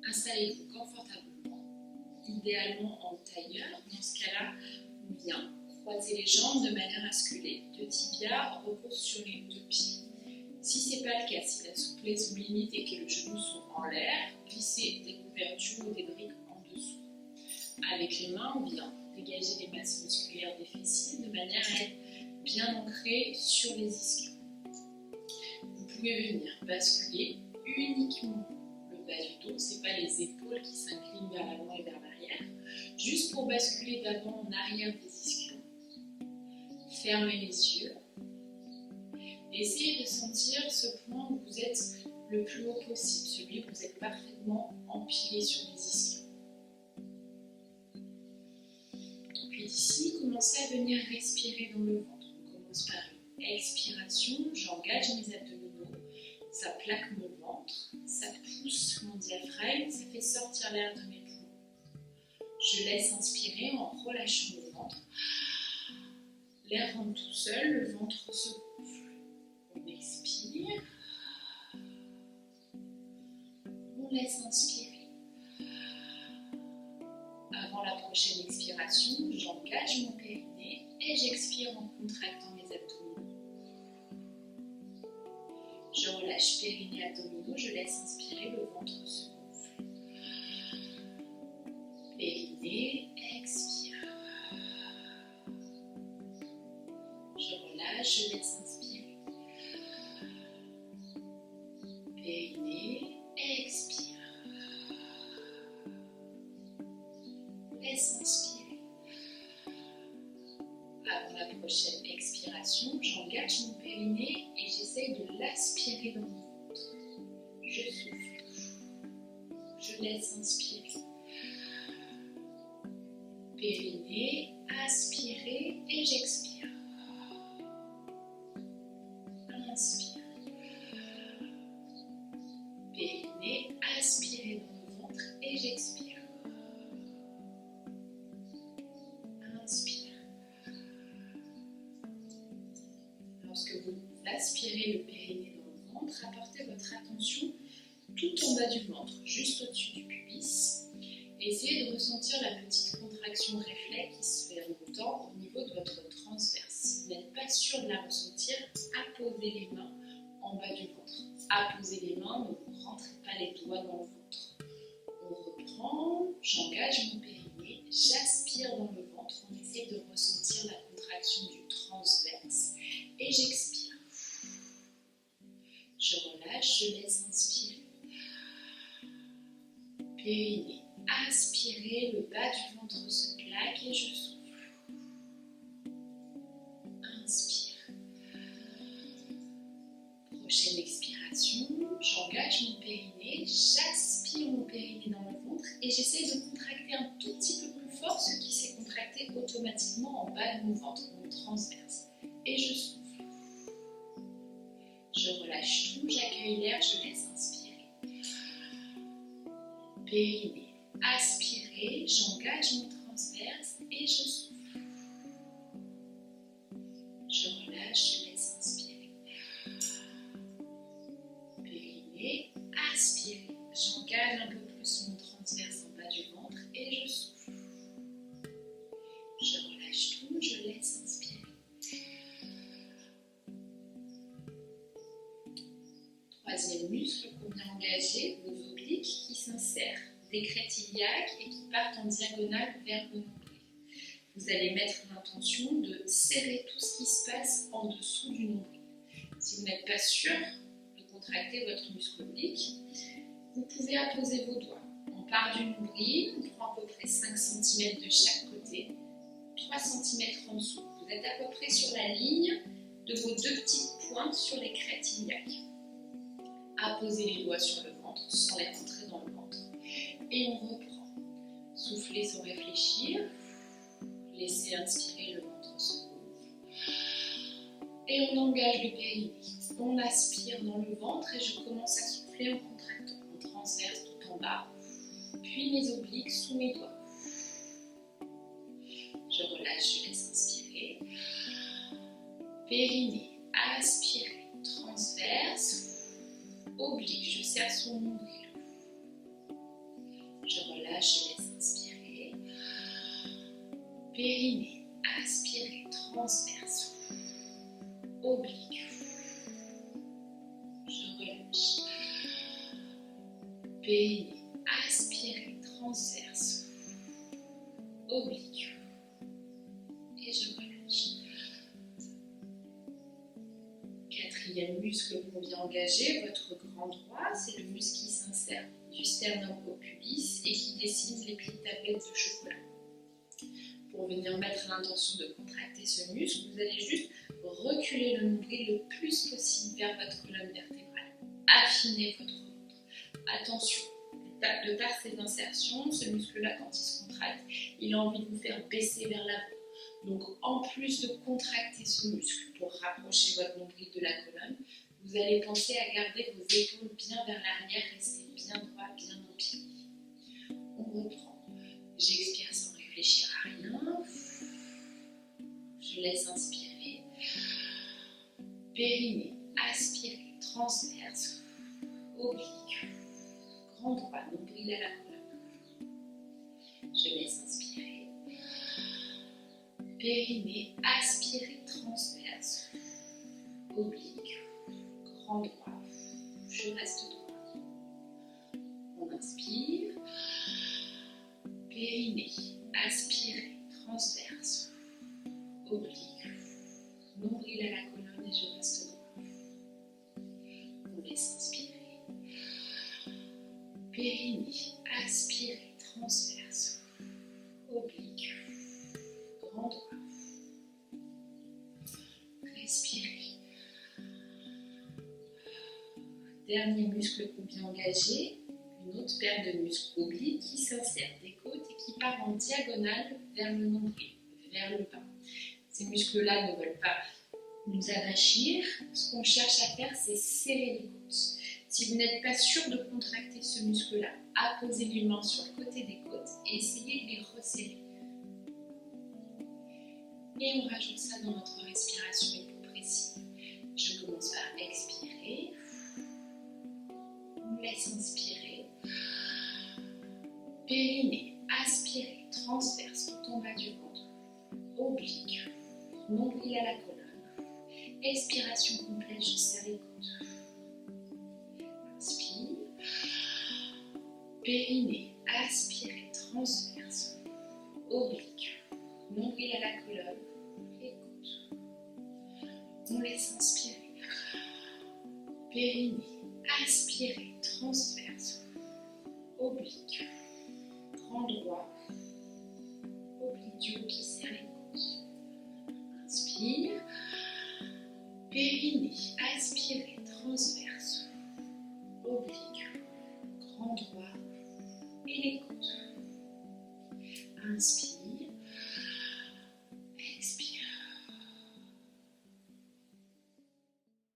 Installez-vous confortablement, idéalement en tailleur. Dans ce cas-là, on vient croiser les jambes de manière à ce que les deux tibias reposent sur les deux pieds. Si ce n'est pas le cas, si la souplesse vous limite et que les genoux sont en l'air, glissez des couvertures ou des briques en dessous. Avec les mains, on vient dégager les masses musculaires des fessiers de manière à être bien ancré sur les ischions. Vous pouvez venir basculer uniquement le bas du dos, ce n'est pas les épaules qui s'inclinent vers l'avant et vers l'arrière, juste pour basculer d'avant en arrière des ischions. Fermez les yeux. Essayez de sentir ce point où vous êtes le plus haut possible, celui où vous êtes parfaitement empilé sur les ischions. Puis d'ici, commencez à venir respirer dans le ventre. On commence par une expiration, j'engage mes abdominaux, ça plaque mon ventre, ça pousse mon diaphragme, ça fait sortir l'air de mes poumons. Je laisse inspirer en relâchant le ventre. L'air rentre tout seul, le ventre se gonfle. On expire. On laisse inspirer. Avant la prochaine expiration, j'engage mon périnée et j'expire en contractant mes abdominaux. Je relâche périnée, abdominaux, je laisse inspirer, le ventre se gonfle. Périnée, expire. Je relâche, je laisse inspirer. Périnée, expire. Laisse inspirer. Avant la prochaine expiration, j'engage mon périnée et j'essaye de l'aspirer dans mon ventre. Je souffle. Je laisse inspirer. Périnée, aspirer et j'expire. Inspire. Périnée, aspirer dans le ventre et j'expire. Inspire. Lorsque vous aspirez le périnée dans le ventre, apportez votre attention tout en bas du ventre, juste au-dessus du pubis. Essayez de ressentir la petite contraction réflexe qui se fait en montant au niveau de votre transverse. Si vous n'êtes pas sûr de la ressentir, apposez les mains en bas du ventre. Apposez les mains, ne vous rentrez pas les doigts dans le ventre. On reprend, j'engage mon périnée, j'aspire dans le ventre, on essaie de ressentir la contraction du transverse et j'expire. Je relâche, je laisse inspirer. Périnée, aspirez, le bas du ventre se plaque et je souffle. Inspire. Prochaine expiration, j'engage mon périnée, j'aspire mon périnée dans le ventre et j'essaie de contracter un tout petit peu plus fort ce qui s'est contracté automatiquement en bas de mon ventre, mon transverse. Et je souffle. Je relâche tout, j'accueille l'air, je laisse inspirer. Périnée, aspirez, j'engage mon transverse et je souffle. Je relâche, je laisse inspirer. Périnée, aspirez, j'engage un peu plus mon transverse en bas du ventre et je souffle. Je relâche tout, je laisse inspirer. Troisième muscle qu'on vient engager, vos obliques qui s'insèrent, des crêtes iliaques et qui partent en diagonale vers le nombril. Vous allez mettre l'intention de serrer tout ce qui se passe en dessous du nombril. Si vous n'êtes pas sûr de contracter votre muscle oblique, vous pouvez apposer vos doigts. On part du nombril, on prend à peu près 5 cm de chaque côté, 3 cm en dessous. Vous êtes à peu près sur la ligne de vos deux petites pointes sur les crêtes iliaques. Apposez les doigts sur le ventre sans les rentrer dans le ventre. Et on reprend. Soufflez sans réfléchir. Laissez inspirer, le ventre se gonfle. Et on engage le périnée. On aspire dans le ventre et je commence à souffler en contractant. On transverse tout en bas. Puis mes obliques sous mes doigts. Je relâche, je laisse inspirer. Périnée, aspirez, transverse. Oblique, je serre son nombril. Je relâche, je laisse inspirer. Périnée, aspirez, transverse, oblique. Je relâche. Périnée, aspirez, transverse, oblique. Et je relâche. Quatrième muscle qu'on vient engager, votre grand droit, c'est le muscle qui s'insère du sternum au pubis et qui dessine les plis de tapette de chocolat. Pour venir mettre l'intention de contracter ce muscle, vous allez juste reculer le nombril le plus possible vers votre colonne vertébrale. Affinez votre ventre. Attention, de par ces insertions, ce muscle-là, quand il se contracte, il a envie de vous faire baisser vers l'avant. Donc, en plus de contracter ce muscle pour rapprocher votre nombril de la colonne, vous allez penser à garder vos épaules bien vers l'arrière, rester bien droit, bien empilé. On reprend. J'expire sans réfléchir à rien. Je laisse inspirer. Périnée, aspirez, transverse, oblique, grand droit, nombril à la colonne. Je laisse inspirer. Périnée, aspirez, transverse, oblique, grand droit. Je reste droit. On inspire. Périnée, aspirez, transverse, oblique, nombril à la colonne et je reste droit. On laisse inspirer. Périnée, aspirez, transverse, oblique, grand droit. Respirez. Dernier muscle qu'on vient engager, une autre paire de muscles obliques qui s'insèrent des côtes et qui part en diagonale vers le nombril, vers le bas. Ces muscles-là ne veulent pas nous avachir. Ce qu'on cherche à faire, c'est serrer les côtes. Si vous n'êtes pas sûr de contracter ce muscle-là, apposez les mains sur le côté des côtes et essayez de les resserrer. Et on rajoute ça dans notre respiration hypopressive. Je commence par expirer. On laisse inspirer. Périnée, aspirez, transverse tout en bas du ventre. Oblique, nombril à la colonne. Expiration complète, je serre les côtes. Inspire. Périnée, aspirez, transverse, oblique, nombril à la colonne. Les côtes. On laisse inspirer. Périnée, aspirez, transverse, oblique, grand droit, oblique du haut qui serre les côtes. Inspire. Périnée, aspirez, transverse, oblique, grand droit et les côtes. Inspire.